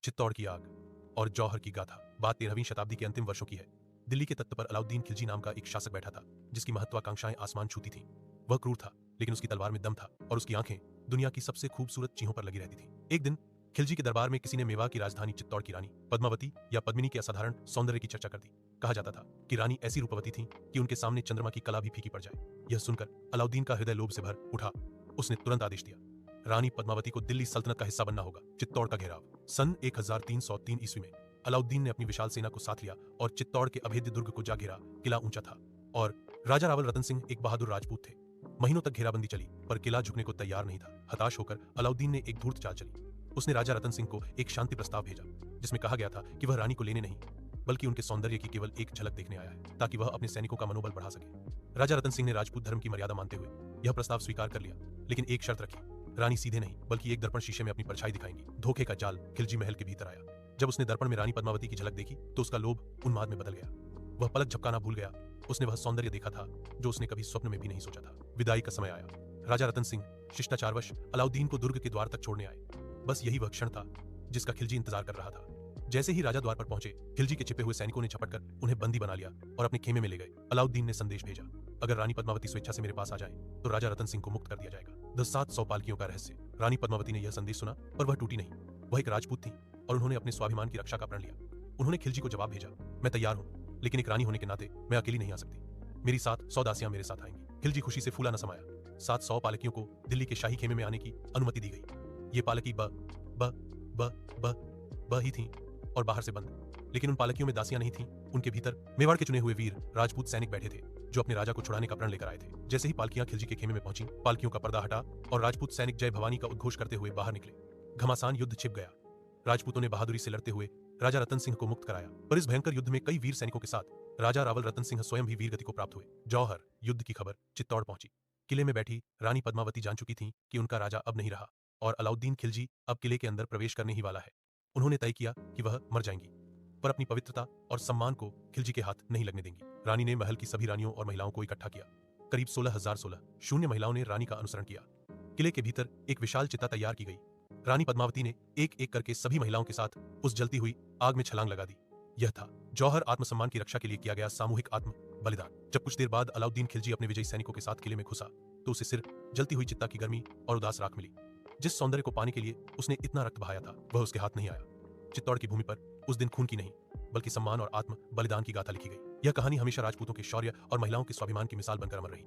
चित्तौड़ की आग और जौहर की गाथा। बात 13वीं शताब्दी के अंतिम वर्षों की है। दिल्ली के तख्त पर अलाउद्दीन खिलजी नाम का एक शासक बैठा था, जिसकी महत्वाकांक्षाएं आसमान छूती थीं। वह क्रूर था, लेकिन उसकी तलवार में दम था और उसकी आंखें दुनिया की सबसे खूबसूरत चीजों पर लगी रहती थीं। एक दिन खिलजी के दरबार में किसी ने मेवाड़ की राजधानी चित्तौड़ की रानी पद्मावती या पद्मिनी के असाधारण सौंदर्य की चर्चा कर दी। कहा जाता था कि रानी ऐसी रूपवती थी कि उनके सामने चंद्रमा की कला भी फीकी पड़ जाए। यह सुनकर अलाउद्दीन का हृदय लोभ से भर उठा। उसने तुरंत आदेश दिया, रानी पद्मावती को दिल्ली सल्तनत का हिस्सा बनना होगा। चित्तौड़ का घेराव। सन 1303 ईस्वी में अलाउद्दीन ने अपनी विशाल सेना को साथ लिया और चित्तौड़ के अभेद्य दुर्ग को जा घेरा। किला ऊंचा था और राजा रावल रतन सिंह एक बहादुर राजपूत थे। महीनों तक घेराबंदी चली, पर किला झुकने को तैयार नहीं था। हताश होकर अलाउद्दीन ने एक धूर्त चाल चली। उसने राजा रतन सिंह को एक शांति प्रस्ताव भेजा, जिसमें कहा गया था कि वह रानी को लेने नहीं, बल्कि उनके सौंदर्य की केवल एक झलक देखने आया है, ताकि वह अपने सैनिकों का मनोबल बढ़ा सके। राजा रतन सिंह ने राजपूत धर्म की मर्यादा मानते हुए यह प्रस्ताव स्वीकार कर लिया, लेकिन एक शर्त रखी, रानी सीधे नहीं बल्कि एक दर्पण शीशे में अपनी परछाई दिखाएंगी। धोखे का जाल खिलजी महल के भीतर आया। जब उसने दर्पण में रानी पद्मावती की झलक देखी तो उसका लोभ उन्माद में बदल गया। वह पलक झपकाना भूल गया। उसने वह सौंदर्य देखा था जो उसने कभी स्वप्न में भी नहीं सोचा था। विदाई का समय आया। राजा रतन सिंह शिष्टाचारवश अलाउद्दीन को दुर्ग के द्वार तक छोड़ने आए। बस यही वह क्षण था जिसका खिलजी इंतजार कर रहा था। जैसे ही राजा द्वार पर पहुंचे, खिलजी के छिपे हुए सैनिकों ने झपटकर उन्हें बंदी बना लिया और अपने खेमे में ले गए। अलाउद्दीन ने संदेश भेजा, अगर रानी पद्मावती स्वेच्छा से मेरे पास आ जाए तो राजा रतन सिंह को मुक्त कर दिया जाएगा। 700 पालकियों का रहस्य। रानी पद्मावती ने यह संदेश सुना, पर वह टूटी नहीं। वह एक राजपूत थी और उन्होंने अपने स्वाभिमान की रक्षा का प्रण लिया। उन्होंने खिलजी को जवाब भेजा, मैं तैयार हूँ, लेकिन एक रानी होने के नाते मैं अकेली नहीं आ सकती। मेरी 700 दासियां मेरे साथ आएंगी। खिलजी खुशी से फूला न समाया। 700 पालकियों को दिल्ली के शाही खेमे में आने की अनुमति दी गई। ये पालकी ब ब ब ब ब ही थी और बाहर से बंद। लेकिन उन पालकियों में दासियां नहीं थीं। उनके भीतर मेवाड़ के चुने हुए वीर राजपूत सैनिक बैठे थे, जो अपने राजा को छुड़ाने का प्रण लेकर आए थे। जैसे ही पालकियां खिलजी के खेमे में पहुंची, पालकियों का पर्दा हटा और राजपूत सैनिक जय भवानी का उद्घोष करते हुए बाहर निकले। घमासान युद्ध छिप गया। राजपूतों ने बहादुरी से लड़ते हुए राजा रतन सिंह को मुक्त कराया, पर इस भयंकर युद्ध में कई वीर सैनिकों के साथ राजा रावल रतन सिंह स्वयं भी वीरगति को प्राप्त हुए। जौहर युद्ध की खबर चित्तौड़ पहुंची। किले में बैठी रानी पद्मावती जान चुकी थी कि उनका राजा अब नहीं रहा और अलाउद्दीन खिलजी अब किले के अंदर प्रवेश करने ही वाला है। उन्होंने तय किया कि वह मर जाएंगी, पर अपनी पवित्रता और सम्मान को खिलजी के हाथ नहीं लगने देंगी। रानी ने महल की सभी रानियों और महिलाओं को इकट्ठा किया। करीब 16,016 महिलाओं ने रानी का अनुसरण किया। किले के भीतर एक विशाल चिता तैयार की गई। रानी पद्मावती ने एक एक करके सभी महिलाओं के साथ उस जलती हुई आग में छलांग लगा दी। यह था जौहर आत्मसम्मान की रक्षा के लिए किया गया सामूहिक आत्म बलिदान। जब कुछ देर बाद अलाउद्दीन खिलजी अपने विजयी सैनिकों के साथ किले में घुसा, तो उसे सिर्फ जलती हुई चिता की गर्मी और उदास राख मिली। जिस सौंदर्य को पाने के लिए उसने इतना रक्त बहाया था, वह उसके हाथ नहीं आया। चित्तौड़ की भूमि पर उस दिन खून की नहीं, बल्कि सम्मान और आत्म बलिदान की गाथा लिखी गई। यह कहानी हमेशा राजपूतों के शौर्य और महिलाओं के स्वाभिमान की मिसाल बनकर अमर रही।